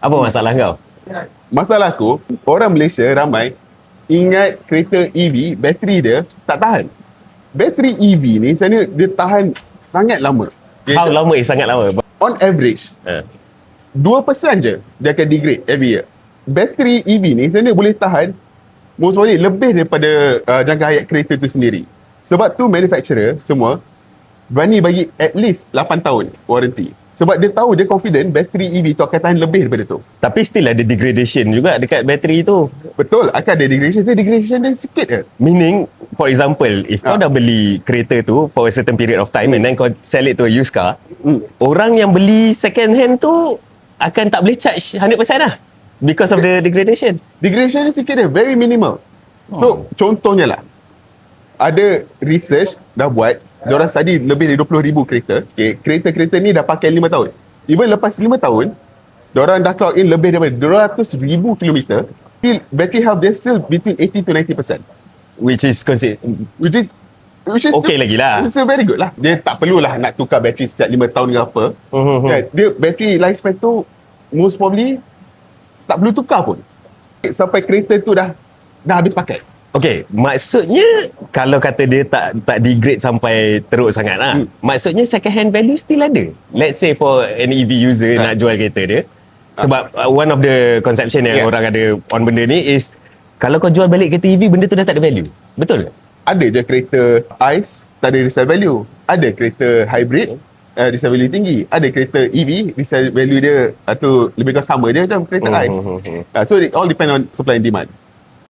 Apa masalah kau? Masalah aku, orang Malaysia ramai ingat kereta EV, bateri dia tak tahan. Bateri EV ni sebenarnya dia tahan sangat lama. How lama sangat lama? On average, Ha. 2% je dia akan degrade every year. Bateri EV ni sebenarnya boleh tahan most probably lebih daripada jangka hayat kereta tu sendiri. Sebab tu manufacturer semua berani bagi at least 8 tahun warranty. Sebab dia tahu, dia confident bateri EV tu akan tahan lebih daripada tu. Tapi still ada degradation juga dekat bateri tu. Betul, akan ada degradation dia sikit je. Meaning, for example, if kau dah beli kereta tu for a certain period of time and then kau sell it to a used car, orang yang beli second hand tu akan tak boleh charge 100% lah because of the degradation. Degradation dia sikit dia, very minimal. So, contohnya lah, ada research dah buat, diorang study lebih dari 20,000 kereta. Okay, kereta-kereta ni dah pakai 5 tahun. Even lepas 5 tahun, diorang dah clock in lebih daripada 200,000 kilometer. Still, battery health dia still between 80 to 90%. Which is Which is okay lagi lah. It's very good lah. Dia tak perlulah nak tukar bateri setiap 5 tahun ke apa. Kan? Dia bateri lifespan tu most probably tak perlu tukar pun. Sampai kereta tu dah habis pakai. Okay, maksudnya kalau kata dia tak degrade sampai teruk sangat lah. Maksudnya second hand value still ada. Let's say for an EV user nak jual kereta dia. Sebab one of the conception yang orang ada on benda ni is kalau kau jual balik kereta EV, benda tu dah tak ada value. Betul ke? Ada je kereta ICE tak ada resale value. Ada kereta hybrid resale value tinggi. Ada kereta EV resale value dia tu lebih kurang sama je macam kereta ICE. So it all depend on supply and demand.